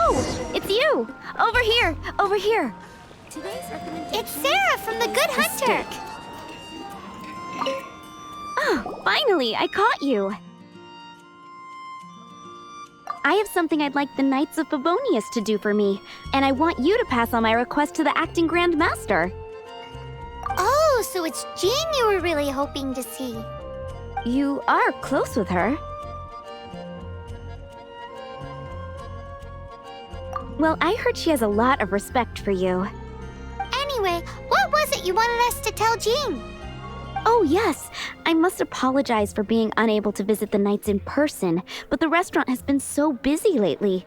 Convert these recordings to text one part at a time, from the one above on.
Oh, it's you! Over here! Over here! Today's recommendation... It's Sara from the Good Hunter! Oh, finally, I caught you! I have something I'd like the Knights of Favonius to do for me, and I want you to pass on my request to the acting Grand Master. Oh, so it's Jean you were really hoping to see. You are close with her. Well, I heard she has a lot of respect for you. Anyway, what was it you wanted us to tell Jean? Oh, yes. I must apologize for being unable to visit the Knights in person, but the restaurant has been so busy lately.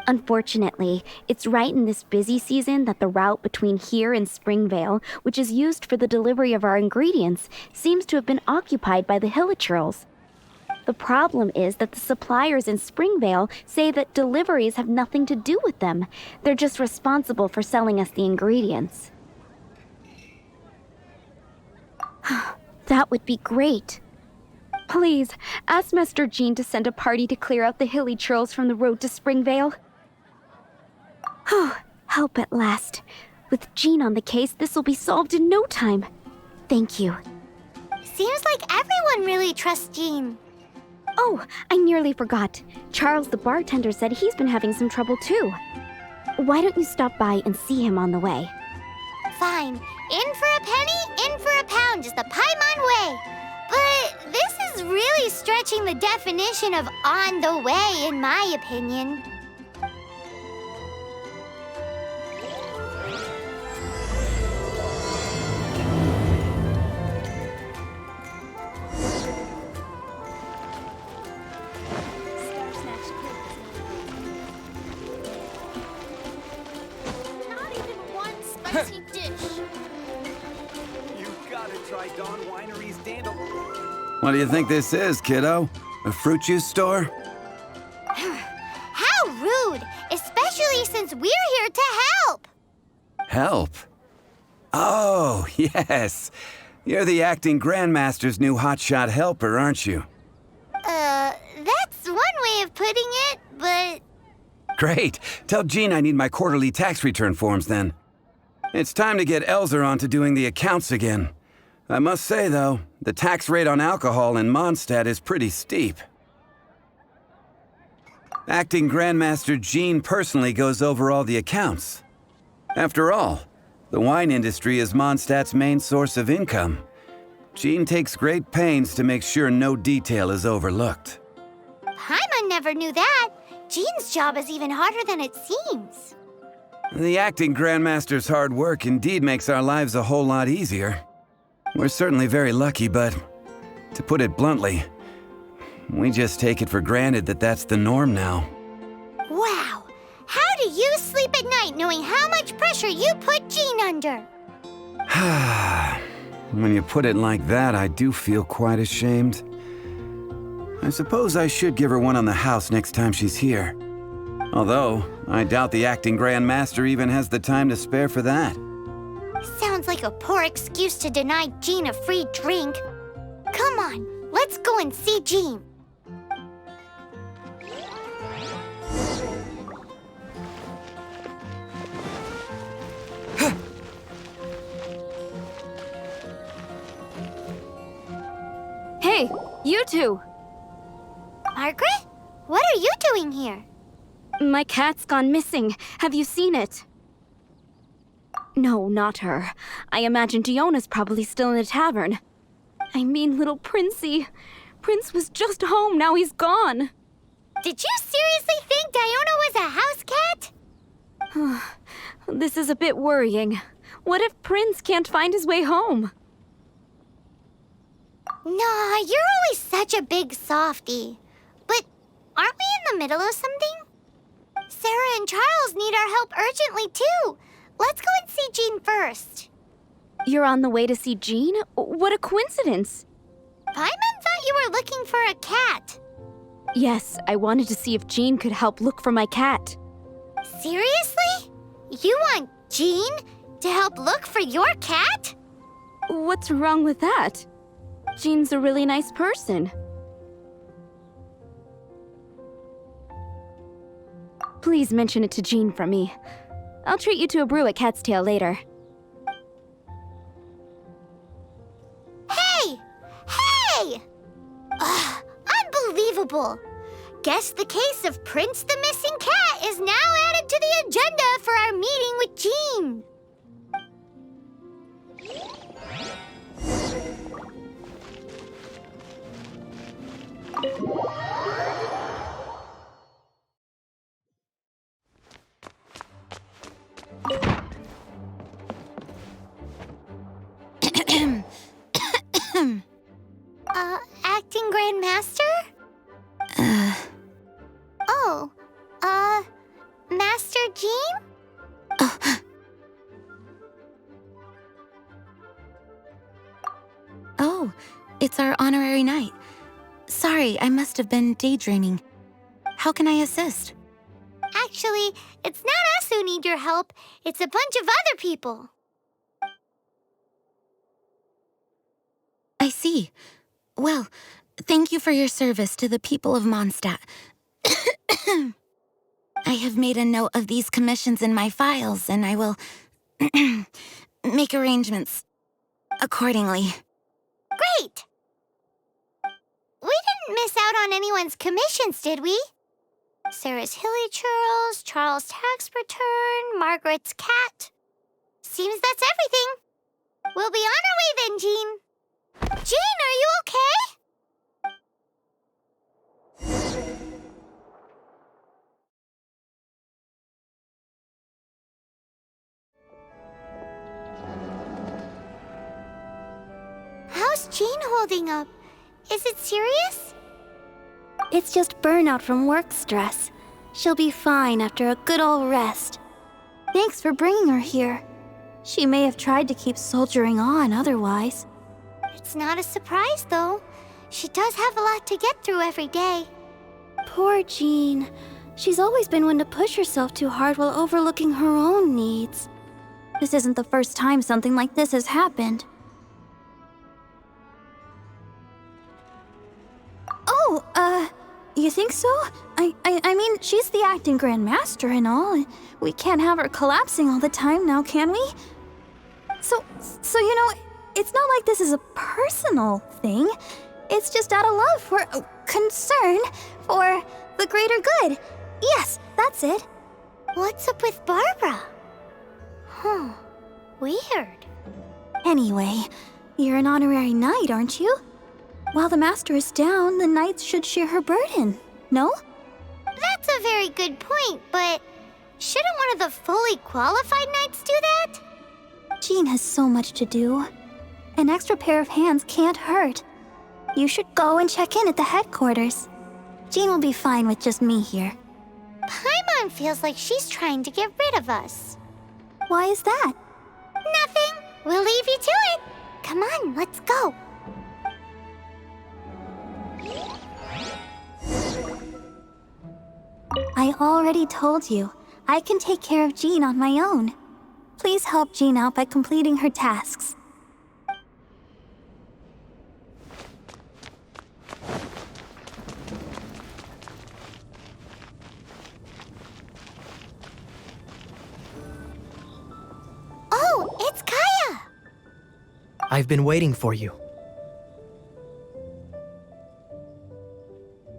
Unfortunately, it's right in this busy season that the route between here and Springvale, which is used for the delivery of our ingredients, seems to have been occupied by the Hilichurls. The problem is that the suppliers in Springvale say that deliveries have nothing to do with them. They're just responsible for selling us the ingredients. That would be great. Please, ask Master Jean to send a party to clear out the Hilichurls from the road to Springvale. Help at last. With Jean on the case, this will be solved in no time. Thank you. Seems like everyone really trusts Jean. Oh, I nearly forgot. Charles the bartender said he's been having some trouble too. Why don't you stop by and see him on the way? Fine. In for a penny, in for a pound is the Paimon way. But this is really stretching the definition of on the way, in my opinion. Not even one spicy dish. You've got to try Dawn Winery's dandelion. What do you think this is, kiddo? A fruit juice store? How rude! Especially since we're here to help! Help? Oh, yes. You're the acting Grandmaster's new hotshot helper, aren't you? That's one way of putting it, but... Great. Tell Jean I need my quarterly tax return forms then. It's time to get Elzer on to doing the accounts again. I must say, though, the tax rate on alcohol in Mondstadt is pretty steep. Acting Grandmaster Jean personally goes over all the accounts. After all, the wine industry is Mondstadt's main source of income. Jean takes great pains to make sure no detail is overlooked. Paimon never knew that. Jean's job is even harder than it seems. The acting Grandmaster's hard work indeed makes our lives a whole lot easier. We're certainly very lucky, but to put it bluntly, we just take it for granted that that's the norm now. Wow! How do you sleep at night knowing how much pressure you put Jean under? When you put it like that, I do feel quite ashamed. I suppose I should give her one on the house next time she's here. Although, I doubt the acting Grandmaster even has the time to spare for that. Sounds like a poor excuse to deny Jean a free drink. Come on, let's go and see Jean. Hey, you two! Margaret? What are you doing here? My cat's gone missing. Have you seen it? No, not her. I imagine Diona's probably still in the tavern. I mean, little Princey. Prince was just home, now he's gone. Did you seriously think Diona was a house cat? This is a bit worrying. What if Prince can't find his way home? Nah, you're always such a big softie. But aren't we in the middle of something? Sara and Charles need our help urgently, too. Let's go and see Jean first. You're on the way to see Jean? What a coincidence! Paimon thought you were looking for a cat. Yes, I wanted to see if Jean could help look for my cat. Seriously? You want Jean to help look for your cat? What's wrong with that? Jean's a really nice person. Please mention it to Jean for me. I'll treat you to a brew at Cat's Tail later. Hey! Hey! Ugh, unbelievable! Guess the case of Prince the Missing Cat is now added to the agenda for our meeting with Jean. Acting Grand Master? Oh, Master Jean? Oh, it's our honorary knight. Sorry, I must have been daydreaming. How can I assist? Actually, it's not us who need your help. It's a bunch of other people. I see. Well, thank you for your service to the people of Mondstadt. I have made a note of these commissions in my files, and I will make arrangements accordingly. Great! We didn't miss out on anyone's commissions, did we? Sarah's Hilly Churls, Charles' tax return, Margaret's cat. Seems that's everything. We'll be on our way then, Jean. Jean, are you okay? How's Jean holding up? Is it serious? It's just burnout from work stress. She'll be fine after a good old rest. Thanks for bringing her here. She may have tried to keep soldiering on otherwise. It's not a surprise, though. She does have a lot to get through every day. Poor Jean. She's always been one to push herself too hard while overlooking her own needs. This isn't the first time something like this has happened. Oh, you think so? I mean, she's the acting Grand Master and all, and we can't have her collapsing all the time now, can we? So you know, it's not like this is a personal thing. It's just out of love for, concern for the greater good. Yes, that's it. What's up with Barbara? Huh. Weird. Anyway, you're an honorary knight, aren't you? While the master is down, the knights should share her burden, no? That's a very good point, but shouldn't one of the fully qualified knights do that? Jean has so much to do. An extra pair of hands can't hurt. You should go and check in at the headquarters. Jean will be fine with just me here. Paimon feels like she's trying to get rid of us. Why is that? Nothing. We'll leave you to it. Come on, let's go. I already told you. I can take care of Jean on my own. Please help Jean out by completing her tasks. Oh, it's Kaya! I've been waiting for you.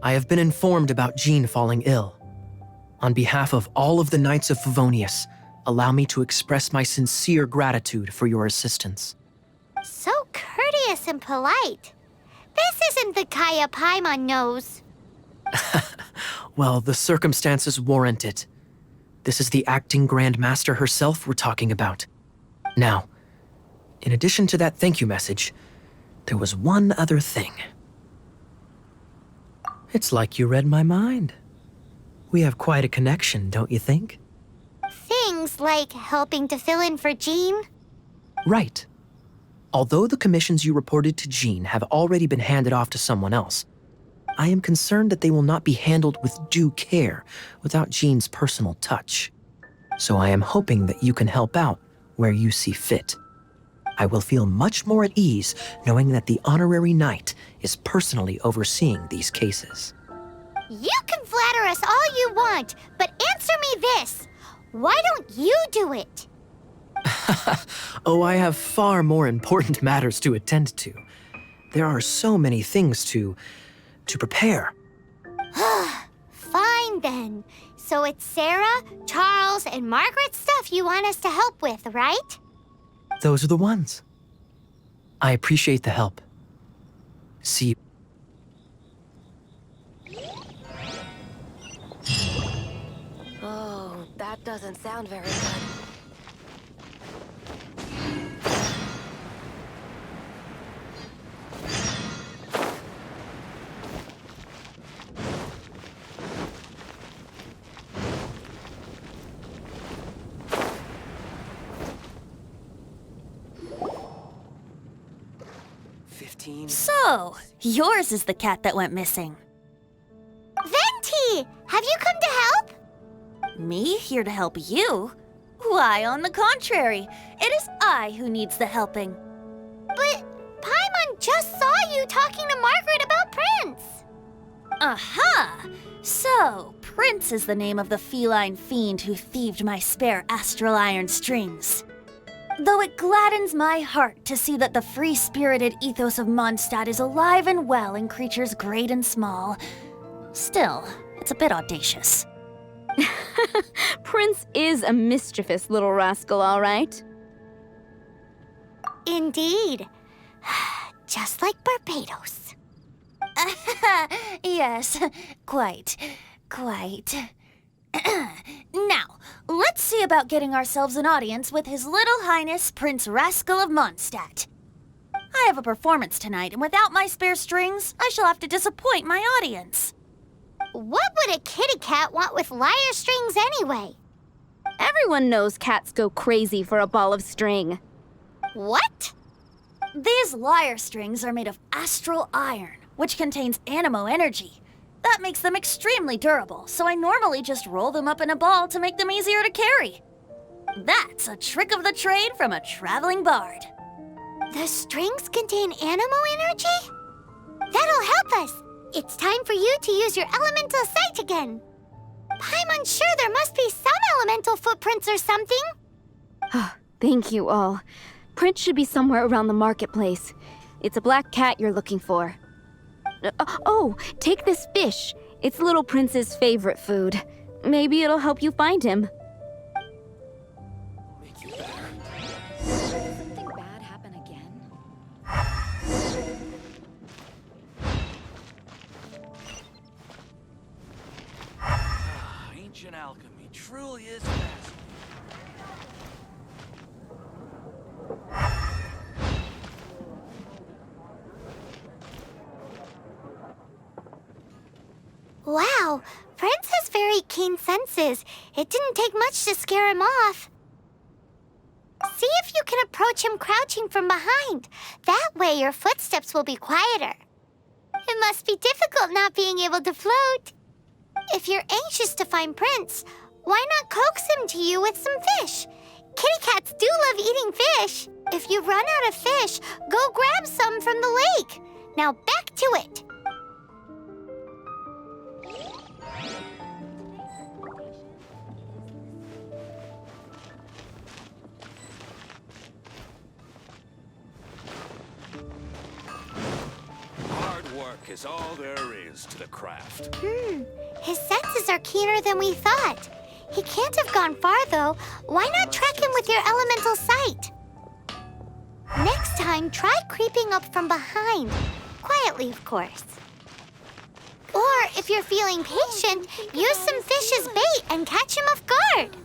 I have been informed about Jean falling ill. On behalf of all of the Knights of Favonius, allow me to express my sincere gratitude for your assistance. So courteous and polite. This isn't the Kaya Paimon knows. Well, the circumstances warrant it. This is the acting Grand Master herself we're talking about. Now, in addition to that thank you message, there was one other thing. It's like you read my mind. We have quite a connection, don't you think? Things like helping to fill in for Jean? Right. Although the commissions you reported to Jean have already been handed off to someone else, I am concerned that they will not be handled with due care without Jean's personal touch. So I am hoping that you can help out where you see fit. I will feel much more at ease knowing that the honorary knight is personally overseeing these cases. You can flatter us all you want, but answer this? Why don't you do it? Oh, I have far more important matters to attend to. There are so many things to prepare. Fine then. So it's Sara, Charles, and Margaret's stuff you want us to help with, right? Those are the ones. I appreciate the help. See you. Oh, that doesn't sound very good. So, yours is the cat that went missing. Venti! Have you come to help? Me here to help you? Why, on the contrary, it is I who needs the helping. But Paimon just saw you talking to Margaret about Prince. Aha! So, Prince is the name of the feline fiend who thieved my spare astral iron strings. Though it gladdens my heart to see that the free-spirited ethos of Mondstadt is alive and well in creatures great and small, still, it's a bit audacious. Prince is a mischievous little rascal, all right. Indeed. Just like Barbados. Yes, quite. Now, let's see about getting ourselves an audience with His Little Highness Prince Rascal of Mondstadt. I have a performance tonight, and without my spare strings, I shall have to disappoint my audience. What would a kitty cat want with lyre strings anyway? Everyone knows cats go crazy for a ball of string. What? These lyre strings are made of astral iron, which contains animo energy. That makes them extremely durable, so I normally just roll them up in a ball to make them easier to carry. That's a trick of the trade from a traveling bard. The strings contain animo energy? That'll help us. It's time for you to use your elemental sight again. Paimon's sure there must be some elemental footprints or something. Thank you all. Prince should be somewhere around the marketplace. It's a black cat you're looking for. Oh, take this fish. It's Little Prince's favorite food. Maybe it'll help you find him. Make you better. Did something bad happen again? Ancient alchemy truly is fascinating. Wow, Prince has very keen senses. It didn't take much to scare him off. See if you can approach him crouching from behind. That way your footsteps will be quieter. It must be difficult not being able to float. If you're anxious to find Prince, why not coax him to you with some fish? Kitty cats do love eating fish. If you run out of fish, go grab some from the lake. Now back to it. Hard work is all there is to the craft. His senses are keener than we thought. He can't have gone far, though. Why not track him with your elemental sight? Next time, try creeping up from behind. Quietly, of course. Or, if you're feeling patient, use some fish as bait and catch him off guard.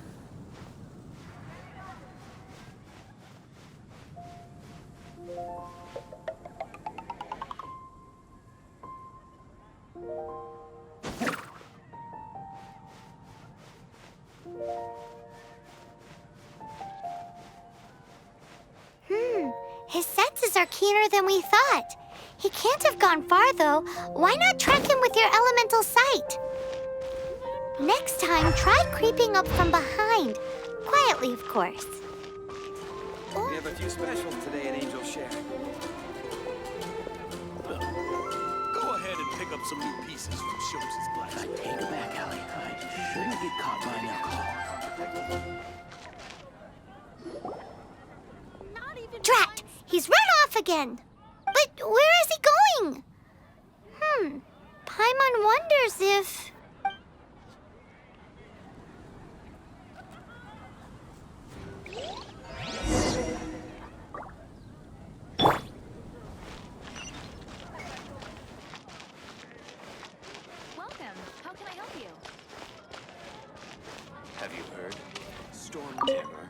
His senses are keener than we thought. He can't have gone far, though. Why not track him with your elemental sight? Next time, try creeping up from behind. Quietly, of course. We have a few specials today at Angel Share. Go ahead and pick up some new pieces from Shopes' glass. I take it back, Allie. I shouldn't get caught by alcohol. Drat! He's run off again. But where is he going? Paimon wonders if... Welcome. How can I help you? Have you heard? Storm Terror.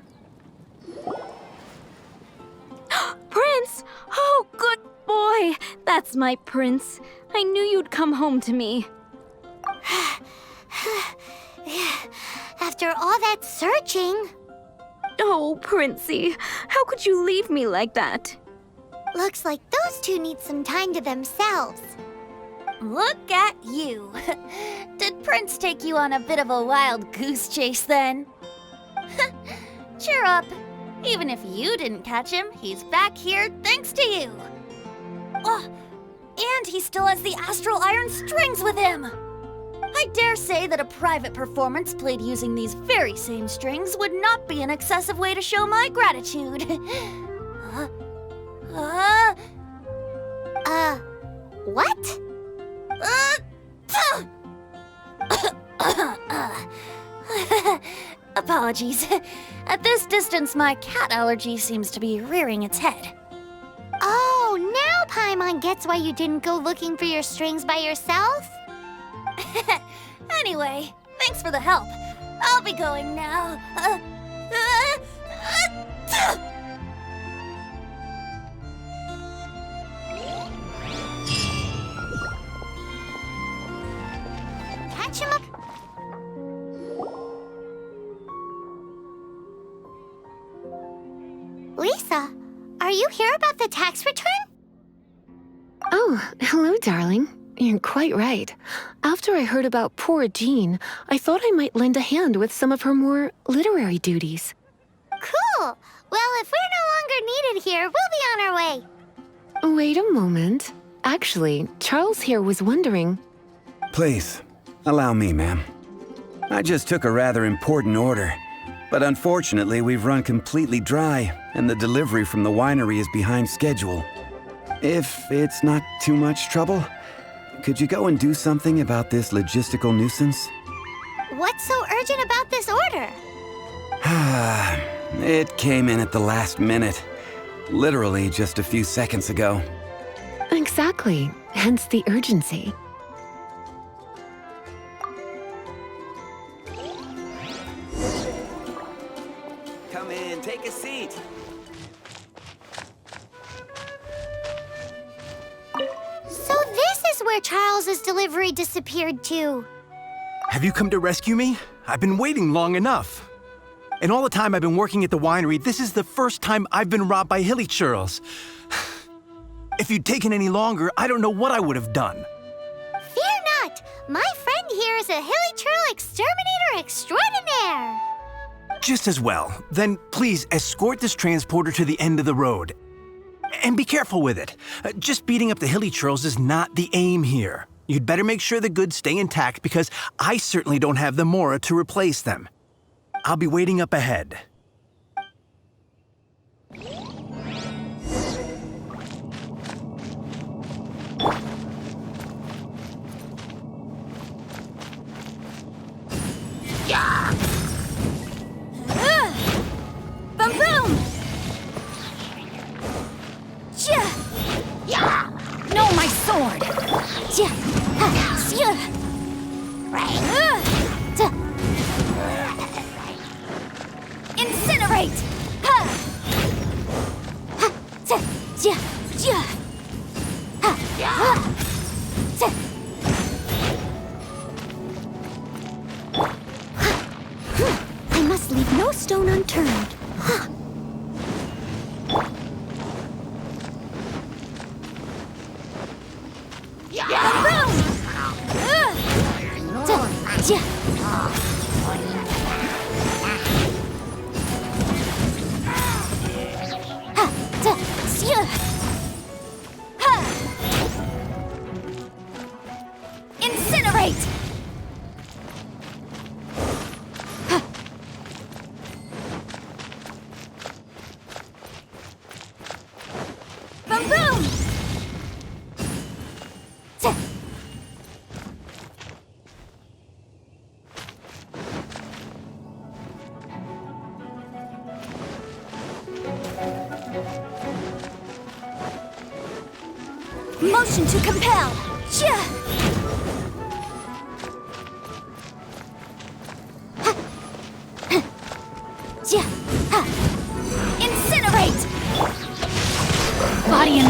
Prince! Oh, good boy! That's my prince. I knew you'd come home to me. After all that searching... Oh, Princey, how could you leave me like that? Looks like those two need some time to themselves. Look at you. Did Prince take you on a bit of a wild goose chase then? Cheer up. Even if you didn't catch him, he's back here thanks to you. Oh, and he still has the astral iron strings with him. I dare say that a private performance played using these very same strings would not be an excessive way to show my gratitude. What? Apologies. At this distance, my cat allergy seems to be rearing its head. Oh, now Paimon gets why you didn't go looking for your strings by yourself? Anyway, thanks for the help. I'll be going now. Catch him up. Lisa, are you here about the tax return? Oh, hello, darling. You're quite right. After I heard about poor Jean, I thought I might lend a hand with some of her more literary duties. Cool. Well, if we're no longer needed here, we'll be on our way. Wait a moment. Actually, Charles here was wondering... Please, allow me, ma'am. I just took a rather important order. But unfortunately, we've run completely dry, and the delivery from the winery is behind schedule. If it's not too much trouble, could you go and do something about this logistical nuisance? What's so urgent about this order? It came in at the last minute. Literally just a few seconds ago. Exactly. Hence the urgency. Come in, take a seat. So this is where Charles's delivery disappeared to. Have you come to rescue me? I've been waiting long enough. In all the time I've been working at the winery, this is the first time I've been robbed by hilly churls. If you'd taken any longer, I don't know what I would have done. Fear not! My friend here is a hilly churl exterminator extraordinaire! Just as well. Then please escort this transporter to the end of the road. And be careful with it. Just beating up the hilly churls is not the aim here. You'd better make sure the goods stay intact because I certainly don't have the Mora to replace them. I'll be waiting up ahead. Boom boom! No, my sword! Incinerate! I must leave no stone unturned. Incinerate! Motion to compel! Yeah! Incinerate! Body and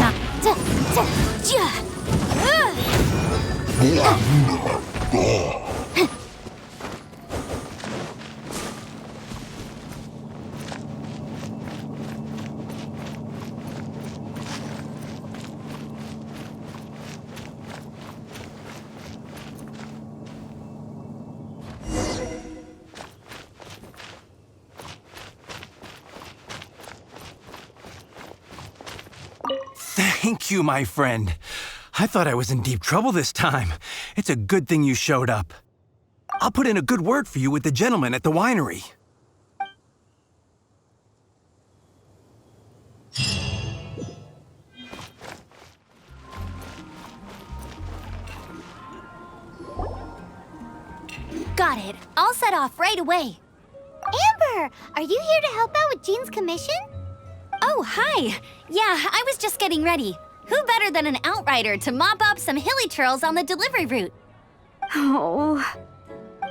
Thank you, my friend. I thought I was in deep trouble this time. It's a good thing you showed up. I'll put in a good word for you with the gentleman at the winery. Got it. I'll set off right away. Amber, are you here to help out with Jean's commission? Oh, hi. Yeah, I was just getting ready. Who better than an outrider to mop up some hilly trails on the delivery route? Oh.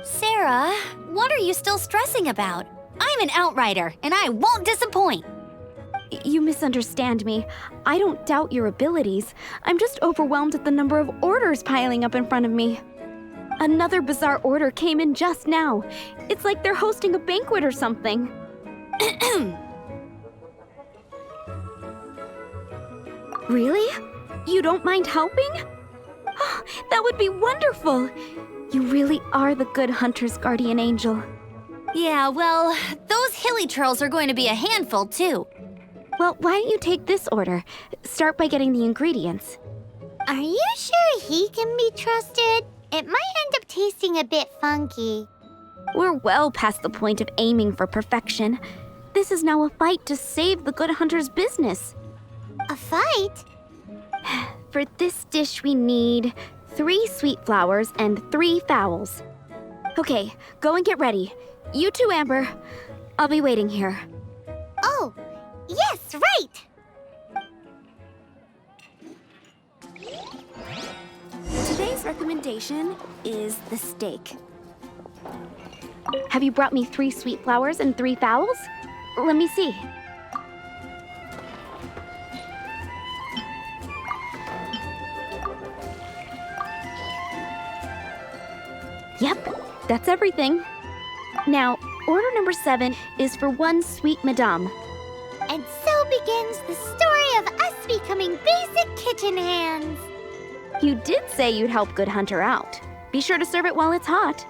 Sara, what are you still stressing about? I'm an outrider, and I won't disappoint. You misunderstand me. I don't doubt your abilities. I'm just overwhelmed at the number of orders piling up in front of me. Another bizarre order came in just now. It's like they're hosting a banquet or something. Really? You don't mind helping? Oh, that would be wonderful. You really are the good hunter's guardian angel. Yeah, well, those hilly trails are going to be a handful, too. Well, why don't you take this order? Start by getting the ingredients. Are you sure he can be trusted? It might end up tasting a bit funky. We're well past the point of aiming for perfection. This is now a fight to save the good hunter's business. A fight? For this dish, we need 3 sweet flowers and 3 fowls. Okay, go and get ready. You too, Amber. I'll be waiting here. Oh, yes, right! Today's recommendation is the steak. Have you brought me 3 sweet flowers and 3 fowls? Let me see. Yep, that's everything. Now, order number 7 is for 1 sweet madame. And so begins the story of us becoming basic kitchen hands. You did say you'd help Good Hunter out. Be sure to serve it while it's hot.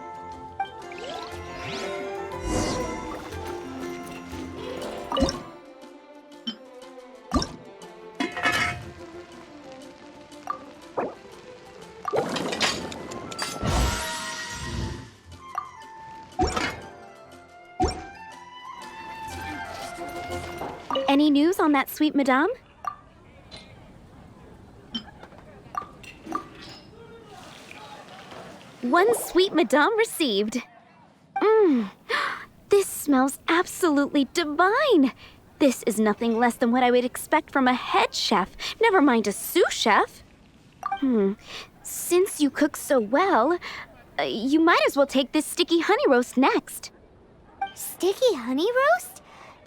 Any news on that sweet madame? One sweet madame received. This smells absolutely divine. This is nothing less than what I would expect from a head chef, never mind a sous chef. Since you cook so well, you might as well take this sticky honey roast next. Sticky honey roast?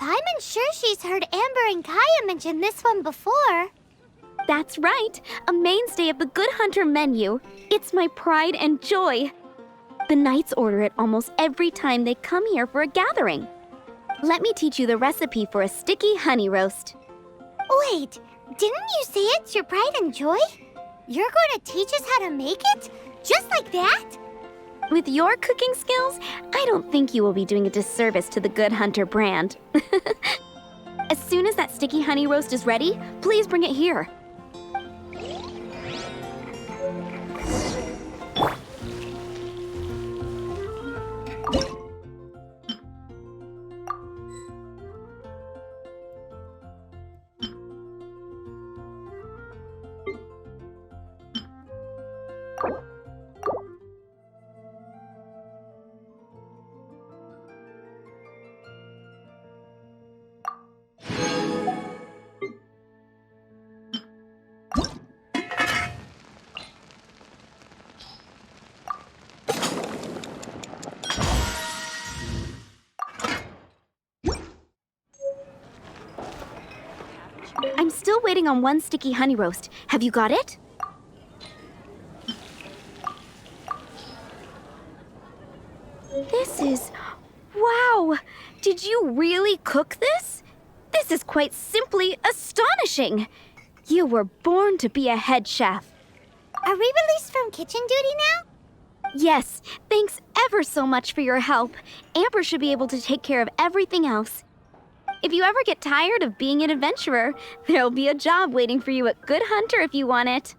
I'm sure she's heard Amber and Kaya mention this one before. That's right, a mainstay of the Good Hunter menu. It's my pride and joy. The knights order it almost every time they come here for a gathering. Let me teach you the recipe for a sticky honey roast. Wait, didn't you say it's your pride and joy? You're going to teach us how to make it? Just like that? With your cooking skills, I don't think you will be doing a disservice to the Good Hunter brand. As soon as that sticky honey roast is ready, please bring it here. still waiting on one sticky honey roast. Have you got it? This is... Wow! Did you really cook this? This is quite simply astonishing! You were born to be a head chef. Are we released from kitchen duty now? Yes, thanks ever so much for your help. Amber should be able to take care of everything else. If you ever get tired of being an adventurer, there'll be a job waiting for you at Good Hunter if you want it.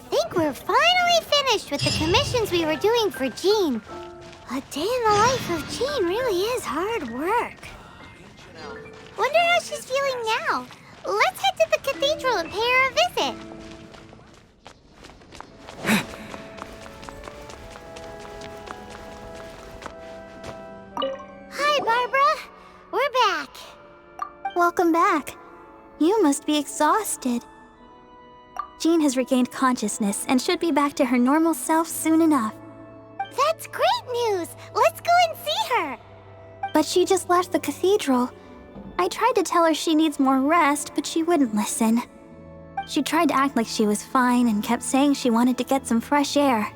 Think we're finally finished with the commissions we were doing for Jean. A day in the life of Jean really is hard work. Wonder how she's feeling now. Let's head to the cathedral and pay her a visit. Hi, Barbara. We're back. Welcome back. You must be exhausted. Jean has regained consciousness and should be back to her normal self soon enough. That's great news. Let's go and see her. But she just left the cathedral. I tried to tell her she needs more rest, but she wouldn't listen. She tried to act like she was fine and kept saying she wanted to get some fresh air.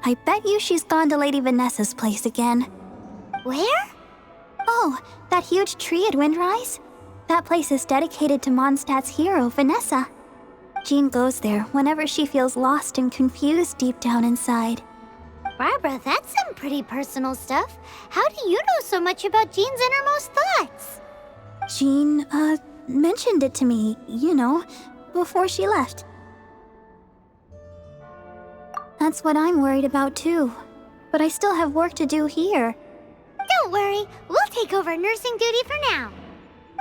I bet you she's gone to Lady Vanessa's place again. Where? Oh, that huge tree at Windrise? That place is dedicated to Mondstadt's hero, Vanessa. Jean goes there whenever she feels lost and confused deep down inside. Barbara, that's some pretty personal stuff. How do you know so much about Jean's innermost thoughts? Jean, mentioned it to me, before she left. That's what I'm worried about too. But I still have work to do here. Don't worry, we'll take over nursing duty for now.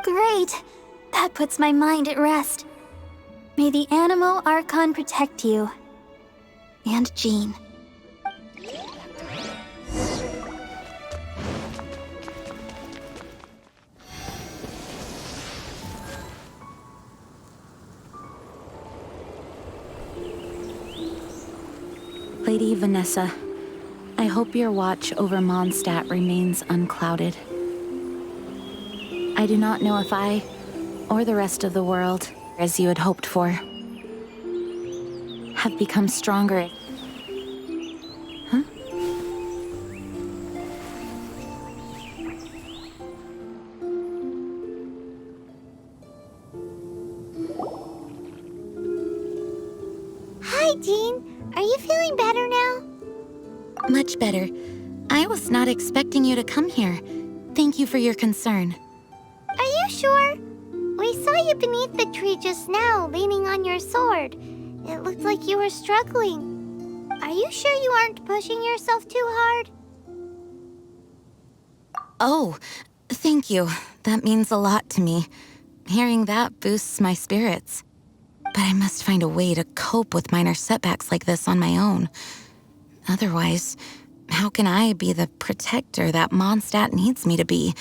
Great! That puts my mind at rest. May the Animo Archon protect you. And Jean. Lady Vanessa, I hope your watch over Mondstadt remains unclouded. I do not know if I, or the rest of the world, as you had hoped for, have become stronger. Huh? Hi, Jean. Are you feeling better now? Much better. I was not expecting you to come here. Thank you for your concern. Are you sure? We saw you beneath the tree just now, leaning on your sword. It looked like you were struggling. Are you sure you aren't pushing yourself too hard? Oh, thank you. That means a lot to me. Hearing that boosts my spirits. But I must find a way to cope with minor setbacks like this on my own. Otherwise, how can I be the protector that Mondstadt needs me to be?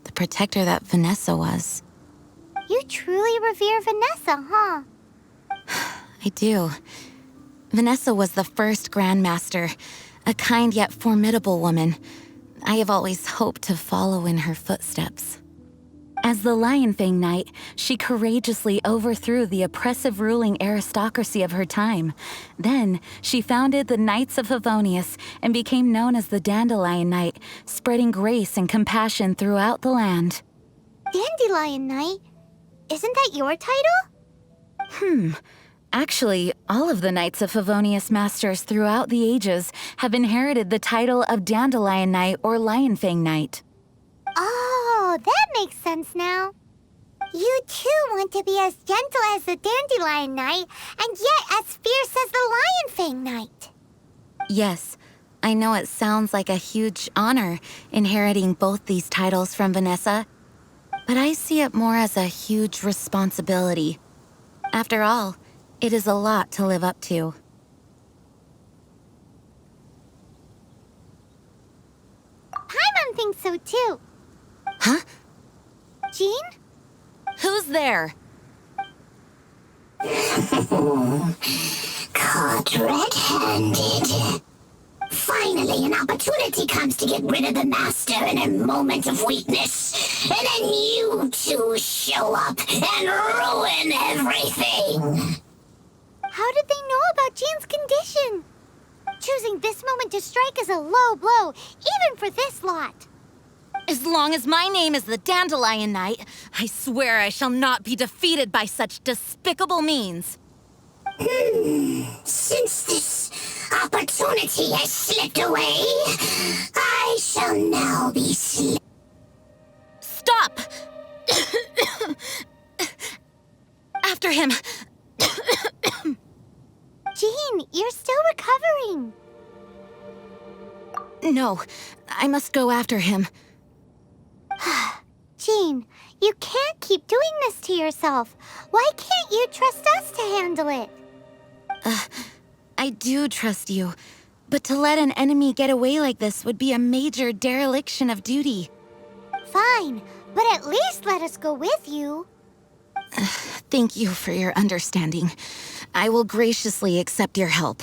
The protector that Vanessa was. You truly revere Vanessa, huh? I do. Vanessa was the first Grandmaster, a kind yet formidable woman. I have always hoped to follow in her footsteps. As the Lionfang Knight, she courageously overthrew the oppressive ruling aristocracy of her time. Then, she founded the Knights of Favonius and became known as the Dandelion Knight, spreading grace and compassion throughout the land. Dandelion Knight? Isn't that your title? Actually, all of the Knights of Favonius Masters throughout the ages have inherited the title of Dandelion Knight or Lionfang Knight. Oh, that makes sense now. You too want to be as gentle as the Dandelion Knight, and yet as fierce as the Lionfang Knight. Yes, I know it sounds like a huge honor inheriting both these titles from Vanessa, but I see it more as a huge responsibility. After all, it is a lot to live up to. Paimon thinks so too. Huh? Jean? Who's there? Caught red-handed. Finally, Someday an opportunity comes to get rid of the Master in a moment of weakness, and then you two show up and ruin everything. How did they know about Jean's condition? Choosing this moment to strike is a low blow, even for this lot. As long as my name is the Dandelion Knight, I swear I shall not be defeated by such despicable means. Since this opportunity has slipped away, I shall now be Stop! After him! Jean, you're still recovering. No, I must go after him. Jean, you can't keep doing this to yourself. Why can't you trust us to handle it? I do trust you, but to let an enemy get away like this would be a major dereliction of duty. Fine, but at least let us go with you. Thank you for your understanding. I will graciously accept your help.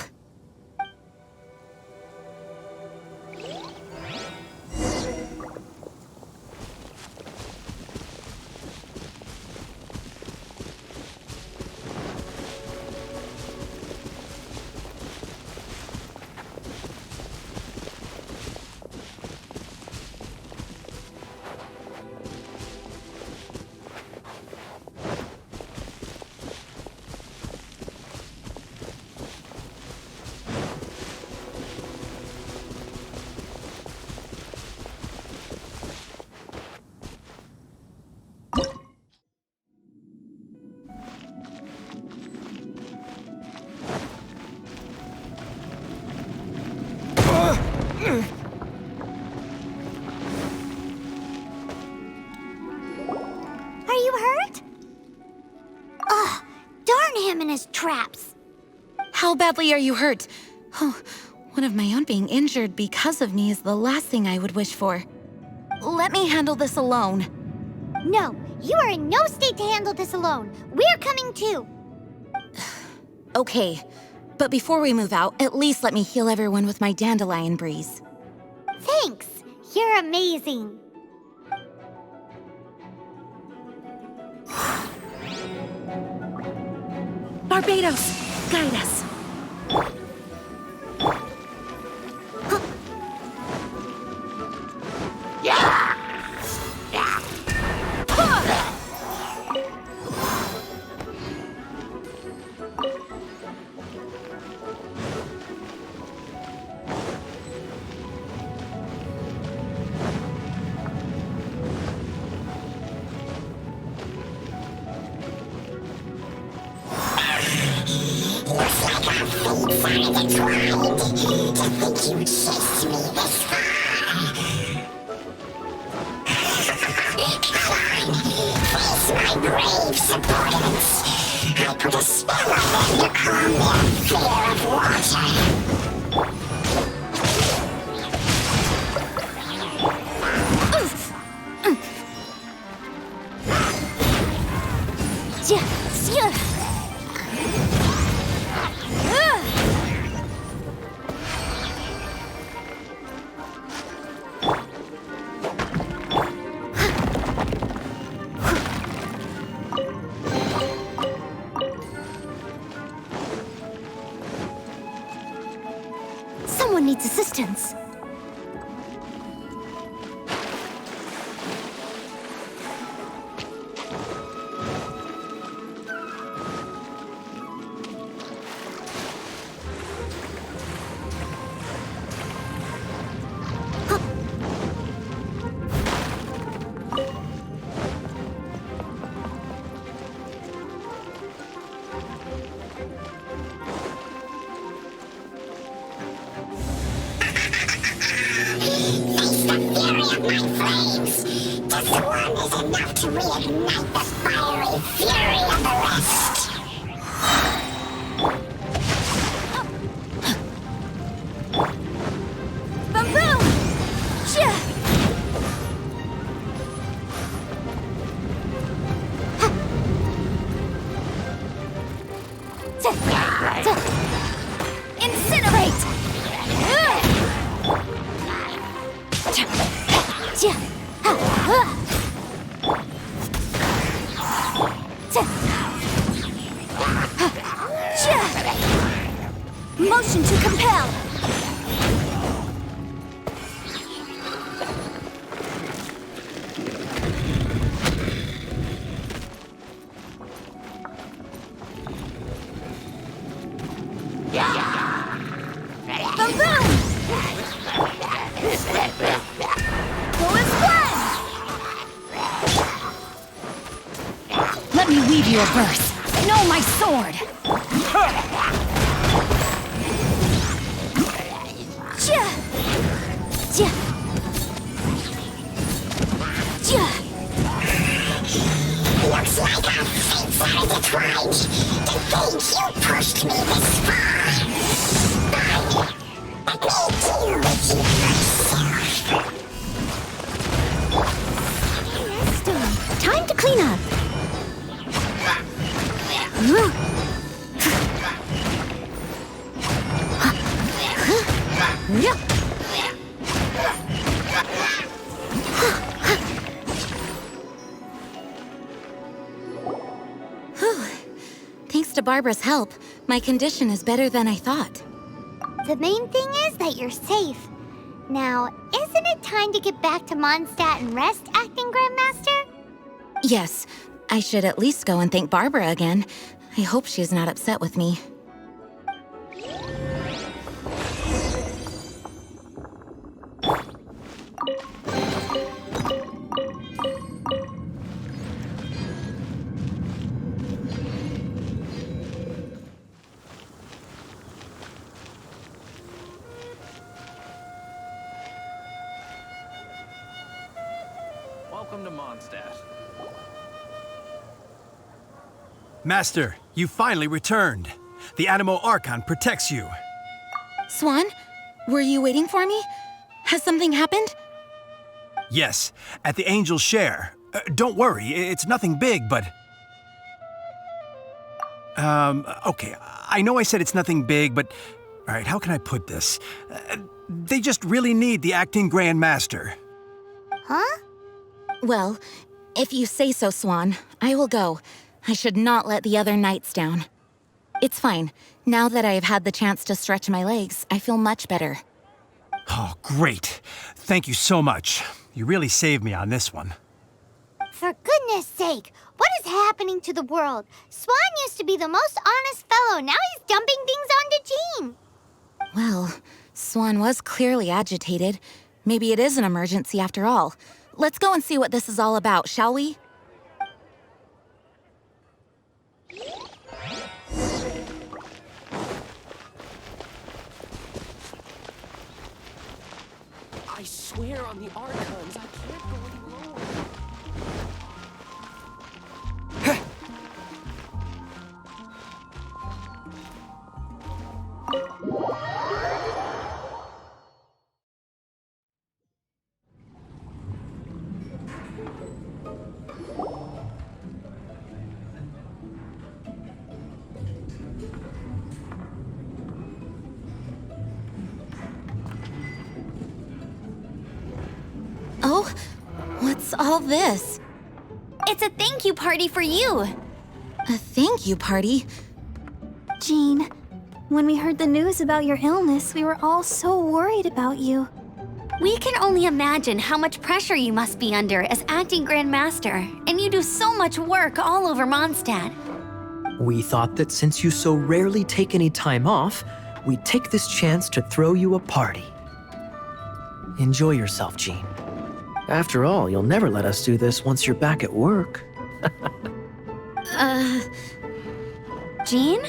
Are you hurt? Ugh, darn him and his traps. How badly are you hurt? Oh, one of my own being injured because of me is the last thing I would wish for. Let me handle this alone. No, you are in no state to handle this alone. We're coming too. Okay, but before we move out, at least let me heal everyone with my dandelion breeze. Thanks. You're amazing. Barbados, guide us. Someone needs assistance. Incinerate! Motion to compel. Boom, boom. Go as planned. Let me weave you a verse. Know my sword. Looks like our fates are intertwined. To think you pushed me this far. I made you with your sword. Time to clean up. Thanks to Barbara's help, my condition is better than I thought. The main thing is that you're safe. Now, isn't it time to get back to Mondstadt and rest, Acting Grandmaster? Yes, I should at least go and thank Barbara again. I hope she's not upset with me. Welcome to Mondstadt. Master, you finally returned. The Animo Archon protects you. Swan, were you waiting for me? Has something happened? Yes, at the Angel's Share. Don't worry, it's nothing big, but... Okay, I know I said it's nothing big, but... Alright, how can I put this? They just really need the Acting Grand Master. Huh? Well, if you say so, Swan, I will go. I should not let the other knights down. It's fine. Now that I have had the chance to stretch my legs, I feel much better. Oh, great. Thank you so much. You really saved me on this one. For goodness sake, what is happening to the world? Swan used to be the most honest fellow. Now he's dumping things onto Jean. Well, Swan was clearly agitated. Maybe it is an emergency after all. Let's go and see what this is all about, shall we? I swear on the Archons, I can't go any lower. Oh, what's all this? It's a thank you party for you. A thank you party? Jean, when we heard the news about your illness, we were all so worried about you. We can only imagine how much pressure you must be under as acting Grand Master, and you do so much work all over Mondstadt. We thought that since you so rarely take any time off, we'd take this chance to throw you a party. Enjoy yourself, Jean. After all, you'll never let us do this once you're back at work. Jean?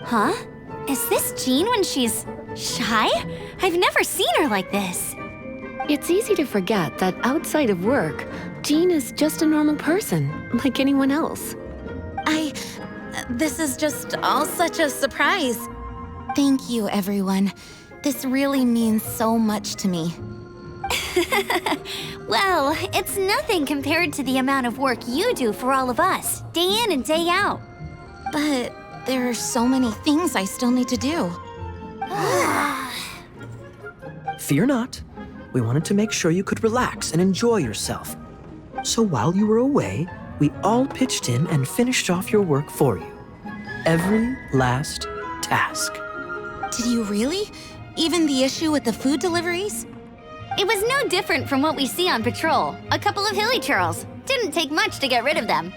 Huh? Is this Jean when she's shy? I've never seen her like this. It's easy to forget that outside of work, Jean is just a normal person, like anyone else. This is just all such a surprise. Thank you, everyone. This really means so much to me. Well, it's nothing compared to the amount of work you do for all of us, day in and day out. But there are so many things I still need to do. Fear not. We wanted to make sure you could relax and enjoy yourself. So while you were away, we all pitched in and finished off your work for you. Every last task. Did you really? Even the issue with the food deliveries? It was no different from what we see on patrol. A couple of hilly churls. Didn't take much to get rid of them.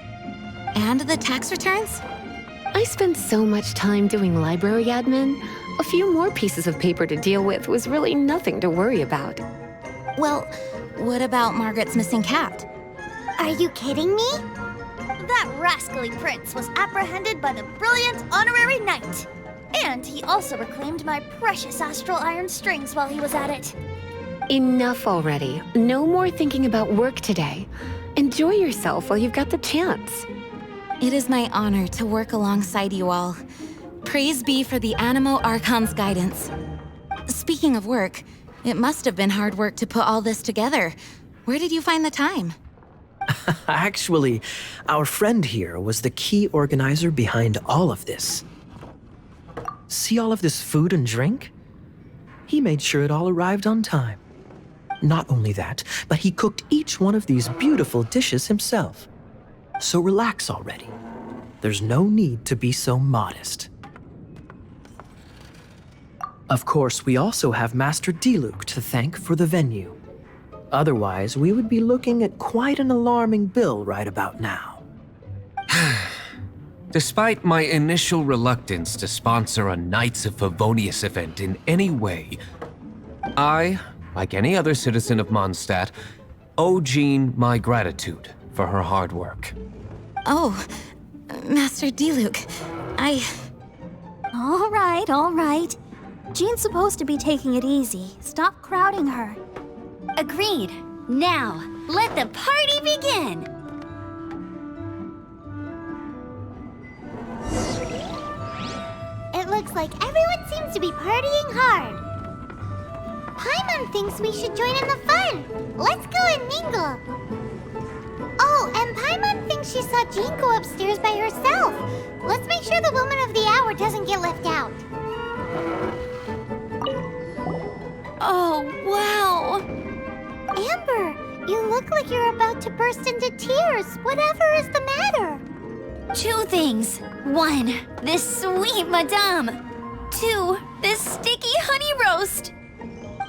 And the tax returns? I spent so much time doing library admin. A few more pieces of paper to deal with was really nothing to worry about. Well, what about Margaret's missing cat? Are you kidding me? That rascally prince was apprehended by the brilliant honorary knight. And he also reclaimed my precious astral iron strings while he was at it. Enough already. No more thinking about work today. Enjoy yourself while you've got the chance. It is my honor to work alongside you all. Praise be for the Animo Archon's guidance. Speaking of work, it must have been hard work to put all this together. Where did you find the time? Actually, our friend here was the key organizer behind all of this. See all of this food and drink? He made sure it all arrived on time. Not only that, but he cooked each one of these beautiful dishes himself. So relax already. There's no need to be so modest. Of course, we also have Master Diluc to thank for the venue. Otherwise, we would be looking at quite an alarming bill right about now. Despite my initial reluctance to sponsor a Knights of Favonius event in any way, I, like any other citizen of Mondstadt, owe Jean my gratitude for her hard work. Oh, Master Diluc, All right. Jean's supposed to be taking it easy. Stop crowding her. Agreed. Now, let the party begin! It looks like everyone seems to be partying hard. Paimon thinks we should join in the fun. Let's go and mingle. Oh, and Paimon thinks she saw Jean go upstairs by herself. Let's make sure the woman of the hour doesn't get left out. Oh, wow! Amber, you look like you're about to burst into tears. Whatever is the matter? 2 things. 1, this sweet madame. 2, this sticky honey roast.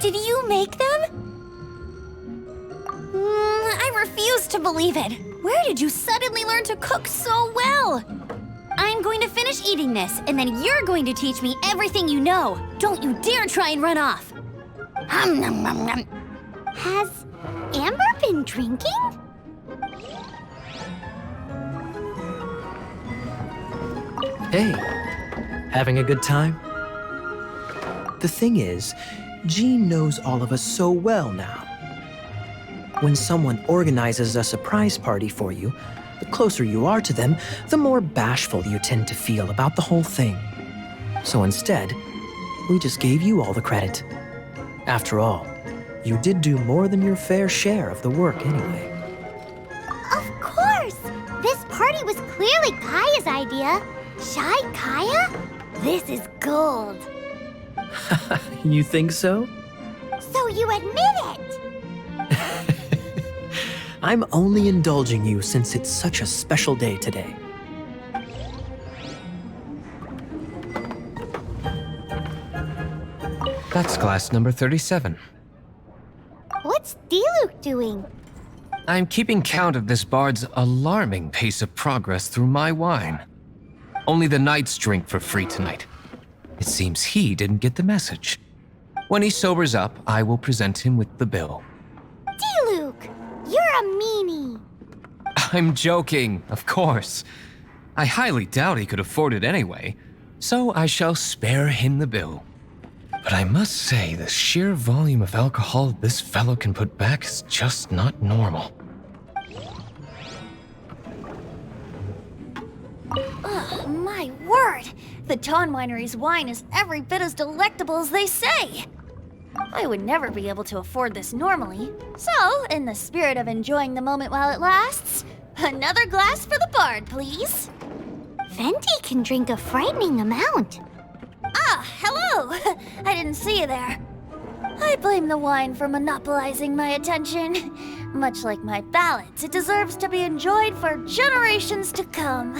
Did you make them? I refuse to believe it. Where did you suddenly learn to cook so well? I'm going to finish eating this, and then you're going to teach me everything you know. Don't you dare try and run off. Has Amber been drinking? Hey, having a good time? The thing is, Jean knows all of us so well now. When someone organizes a surprise party for you, the closer you are to them, the more bashful you tend to feel about the whole thing. So instead, we just gave you all the credit. After all, you did do more than your fair share of the work anyway. Of course! This party was clearly Kaya's idea. Shy Kaya? This is gold. You think so? So you admit it? I'm only indulging you since it's such a special day today. That's class number 37. What's Diluc doing? I'm keeping count of this bard's alarming pace of progress through my wine. Only the knights drink for free tonight. It seems he didn't get the message. When he sobers up, I will present him with the bill. Diluc, you're a meanie. I'm joking, of course. I highly doubt he could afford it anyway, so I shall spare him the bill. But I must say, the sheer volume of alcohol this fellow can put back is just not normal. Ugh, my word! The Dawn Winery's wine is every bit as delectable as they say. I would never be able to afford this normally. So, in the spirit of enjoying the moment while it lasts, another glass for the bard, please. Venti can drink a frightening amount. Ah, hello! I didn't see you there. I I blame the wine for monopolizing my attention. Much like my ballads, it deserves to be enjoyed for generations to come.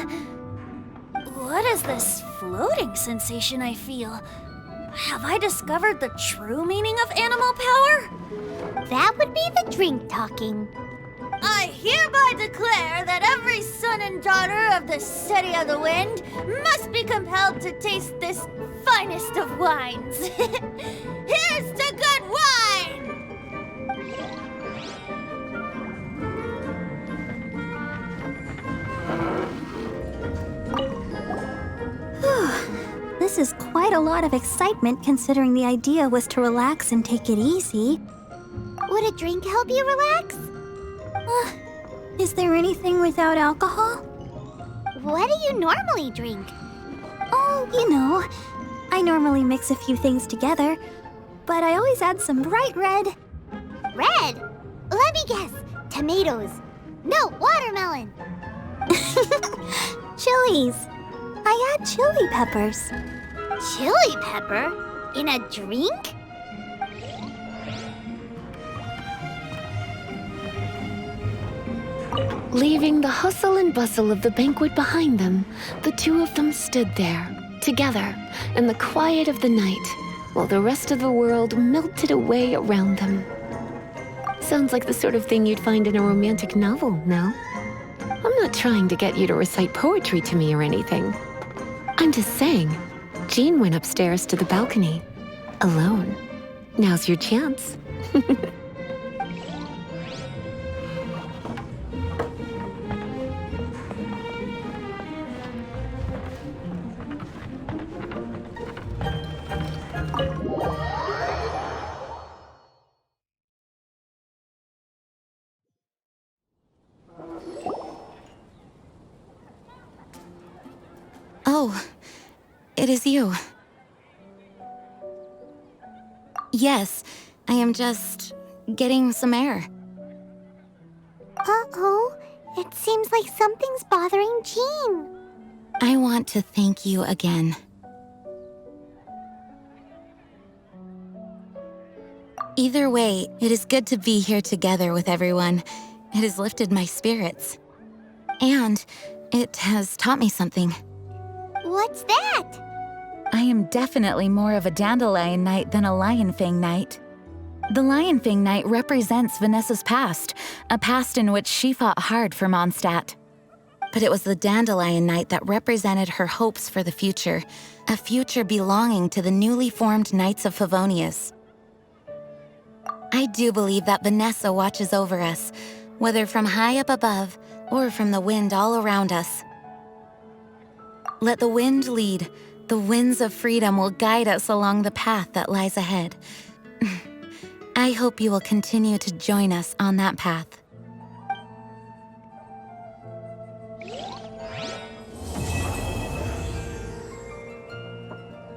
What is this floating sensation I feel? Have I discovered the true meaning of animal power? That would be the drink talking. I hereby declare that every son and daughter of the City of the Wind must be compelled to taste this finest of wines. Here's to good wine! This is quite a lot of excitement considering the idea was to relax and take it easy. Would a drink help you relax? Is there anything without alcohol? What do you normally drink? Oh, you know, I normally mix a few things together, but I always add some bright red. Red? Let me guess. Tomatoes. No, watermelon. Chilies. I add chili peppers. Chili pepper? In a drink? Leaving the hustle and bustle of the banquet behind them, the two of them stood there, together, in the quiet of the night, while the rest of the world melted away around them. Sounds like the sort of thing you'd find in a romantic novel, no? I'm not trying to get you to recite poetry to me or anything. I'm just saying, Jean went upstairs to the balcony, alone. Now's your chance. Oh, it is you. Yes, I am just getting some air. Uh-oh. It seems like something's bothering Jean. I want to thank you again. Either way, it is good to be here together with everyone. It has lifted my spirits. And it has taught me something. What's that? I am definitely more of a Dandelion Knight than a Lionfang Knight. The Lionfang Knight represents Vanessa's past, a past in which she fought hard for Mondstadt. But it was the Dandelion Knight that represented her hopes for the future, a future belonging to the newly formed Knights of Favonius. I do believe that Vanessa watches over us, whether from high up above or from the wind all around us. Let the wind lead. The winds of freedom will guide us along the path that lies ahead. I hope you will continue to join us on that path.